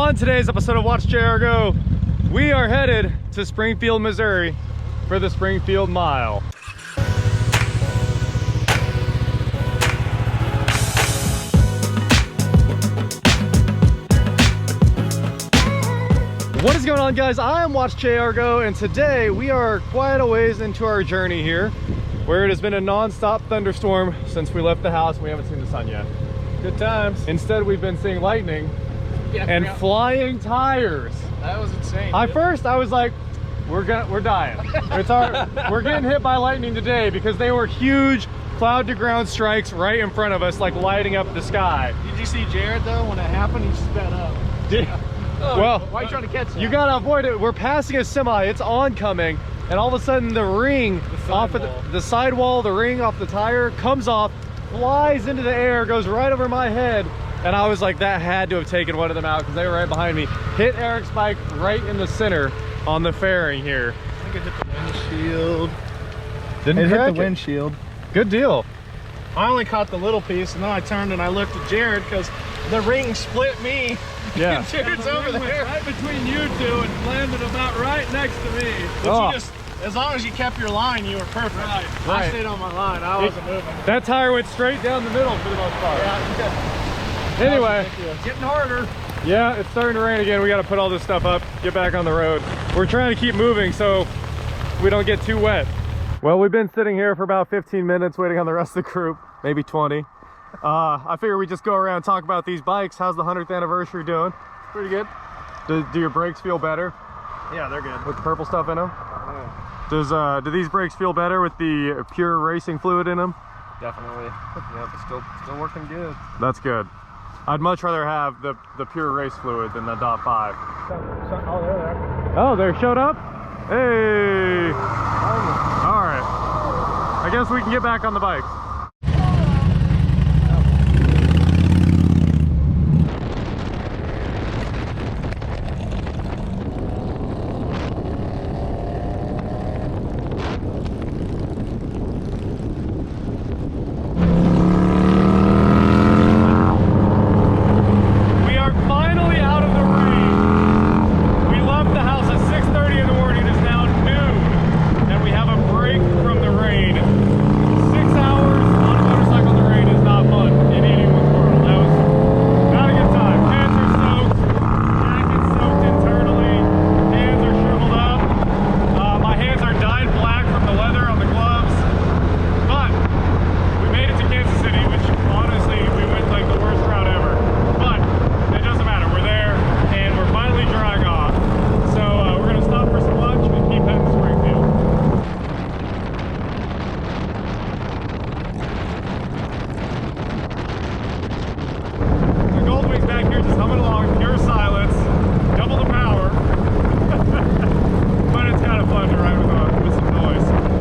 On today's episode of Watch JR Go, we are headed to Springfield, Missouri for the Springfield Mile. What is going on, guys? I am Watch JR Go, and today we are quite a ways into our journey here, where it has been a non-stop thunderstorm since we left the house. We haven't seen the sun yet. Good times. Instead, we've been seeing lightning and flying tires. That was insane. First, I was like, we're dying. We're getting hit by lightning today because they were huge cloud to ground strikes right in front of us, like lighting up the sky. Did you see Jared though when it happened? He sped up. Well, why are you trying to catch that? You gotta avoid it. We're passing a semi, it's oncoming, and all of a sudden the ring off of the sidewall, the ring off the tire comes off, flies into the air, goes right over my head. And I was like, that had to have taken one of them out because they were right behind me. Hit Eric's bike right in the center on the fairing here. I think it hit the windshield. Didn't hit the windshield. Good deal. I only caught the little piece, and then I turned and I looked at Jared because the ring split me. Yeah. Jared's over there. Right between you two and landed about right next to me. But you just, as long as you kept your line, you were perfect. Right. I stayed on my line. I wasn't moving. That tire went straight down the middle for the most part. Yeah. Anyway, It's getting harder. yeah, it's starting to rain again. We got to put all this stuff up, get back on the road. We're trying to keep moving so we don't get too wet. Well, we've been sitting here for about 15 minutes waiting on the rest of the group, maybe 20. I figure we just go around and talk about these bikes. How's the 100th anniversary doing? Pretty good. Do your brakes feel better Yeah, they're good. with the purple stuff in them? Yeah. Do these brakes feel better with the pure racing fluid in them? Definitely. Yeah, it's still working good. That's good. I'd much rather have the pure race fluid than the .5. Oh, there. Oh, they showed up? Hey! All right. I guess we can get back on the bikes.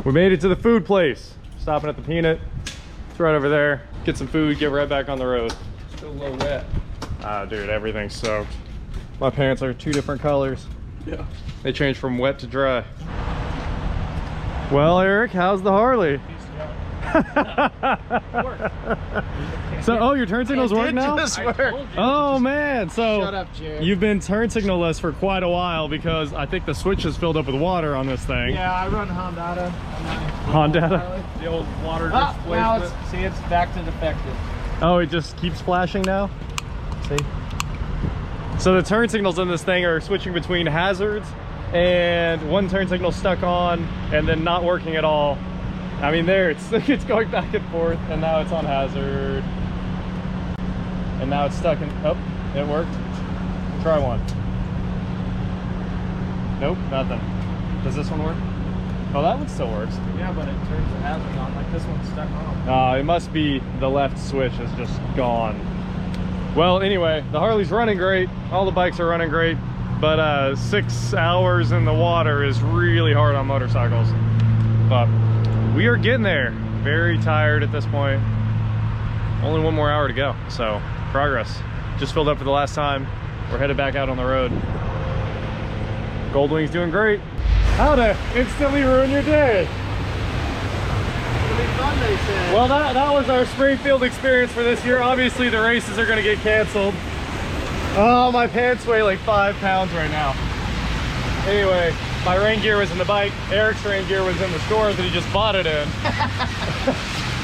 We made it to the food place. Stopping at the Peanut. It's right over there. Get some food, get right back on the road. Still a little wet. Ah, dude, everything's soaked. My pants are 2 different colors. Yeah. They changed from wet to dry. Well, Eric, how's the Harley? So, oh, your turn signals work now? Oh man, so Shut up, Jared. you've been turn signal-less for quite a while because I think the switch is filled up with water on this thing. Yeah, I run Honda. Honda? The old water Now displacement. it's back to defective. Oh, it just keeps flashing now? See? So the turn signals in this thing are switching between hazards and one turn signal stuck on and then not working at all. I mean, there it's going back and forth, and now it's on hazard, and now it's stuck in. Oh, it worked. Try one. Nope, nothing. Does this one work? Oh, that one still works. Yeah, but it turns the hazard on. Like this one's stuck on. It must be the left switch is just gone. Well, anyway, the Harley's running great. All the bikes are running great, but 6 hours in the water is really hard on motorcycles. But we are getting there. Very tired at this point. Only 1 more hour to go, so progress. Just filled up for the last time. We're headed back out on the road. Goldwing's doing great. How to instantly ruin your day. It'll be fun, they said. Well, that was our Springfield experience for this year. Obviously, the races are going to get canceled. Oh, my pants weigh like 5 pounds right now. Anyway, my rain gear was in the bike. Eric's rain gear was in the store that he just bought it in.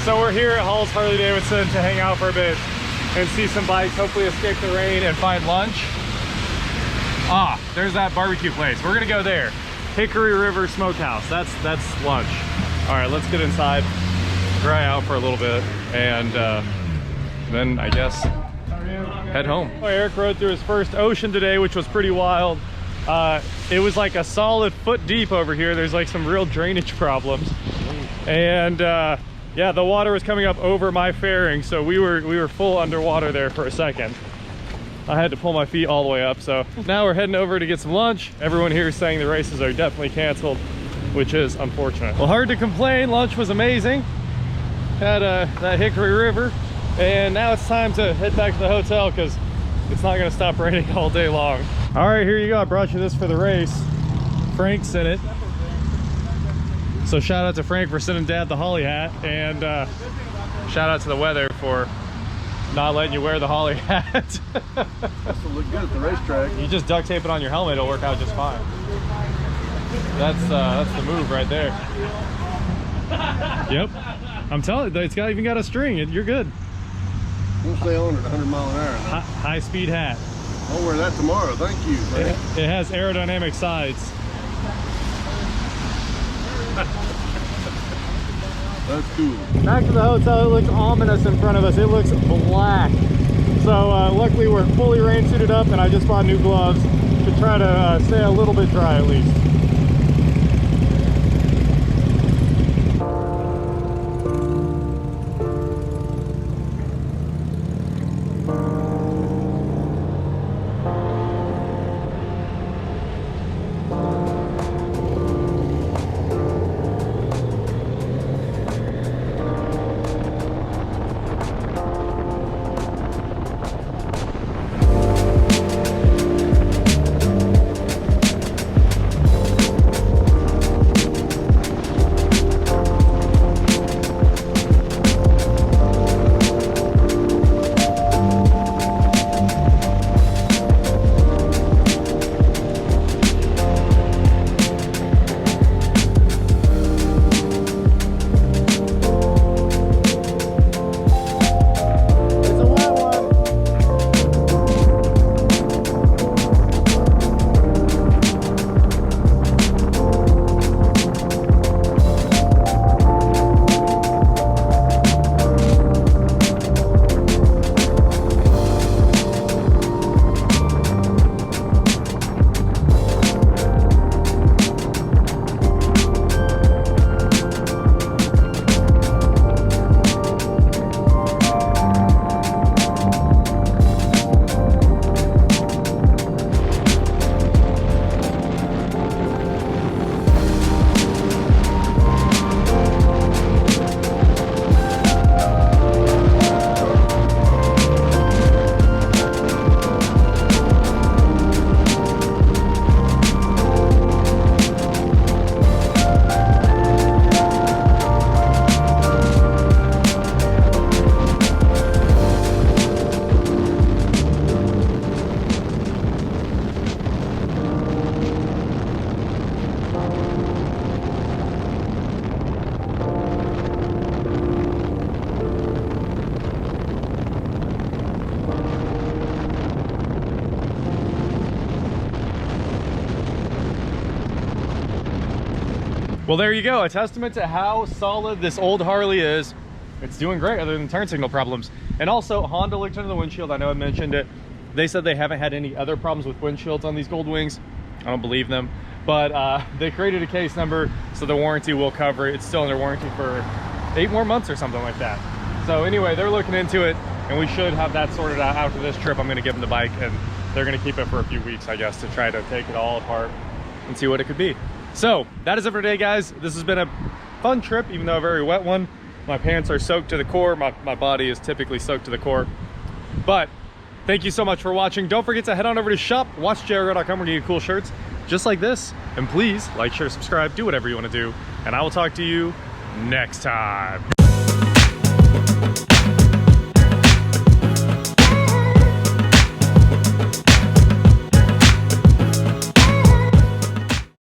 So we're here at Hall's Harley-Davidson to hang out for a bit and see some bikes, hopefully escape the rain and find lunch. Ah, there's that barbecue place. We're gonna go there. Hickory River Smokehouse. That's lunch. All right, let's get inside, dry out for a little bit, and then I guess head home. Eric rode through his first ocean today, which was pretty wild. It was like a solid foot deep over here. There's like some real drainage problems, and yeah, the water was coming up over my fairing, so we were full underwater there for a second. I had to pull my feet all the way up. So now we're heading over to get some lunch. Everyone here is saying the races are definitely canceled, which is unfortunate. Well, hard to complain. Lunch was amazing. Had that Hickory River, and now it's time to head back to the hotel because it's not going to stop raining all day long. All right, here you go. I brought you this for the race. Frank's in it. So shout out to Frank for sending Dad the Holly hat, and shout out to the weather for not letting you wear the Holly hat. This will look good at the racetrack. You just duct tape it on your helmet, it'll work out just fine. That's the move right there. Yep. I'm telling you, it's even got a string. You're good. We'll stay on at 100 mile an hour. High speed hat. I'll wear that tomorrow. Thank you, Frank. It has aerodynamic sides. That's cool. Back to the hotel. It looks ominous in front of us. It looks black. So luckily we're fully rain suited up, and I just bought new gloves to try to stay a little bit dry at least. Well, there you go. A testament to how solid this old Harley is. It's doing great other than turn signal problems. And also, Honda looked under the windshield. I know I mentioned it. They said they haven't had any other problems with windshields on these Goldwings. I don't believe them. But they created a case number, so the warranty will cover it. It's still under warranty for 8 more months or something like that. So anyway, they're looking into it, and we should have that sorted out after this trip. I'm going to give them the bike, and they're going to keep it for a few weeks, I guess, to try to take it all apart and see what it could be. So that is it for today, guys. This has been a fun trip, even though a very wet one. My pants are soaked to the core. My body is typically soaked to the core. But thank you so much for watching. Don't forget to head on over to shop, watchjro.com. We're getting cool shirts just like this. And please like, share, subscribe, do whatever you want to do. And I will talk to you next time.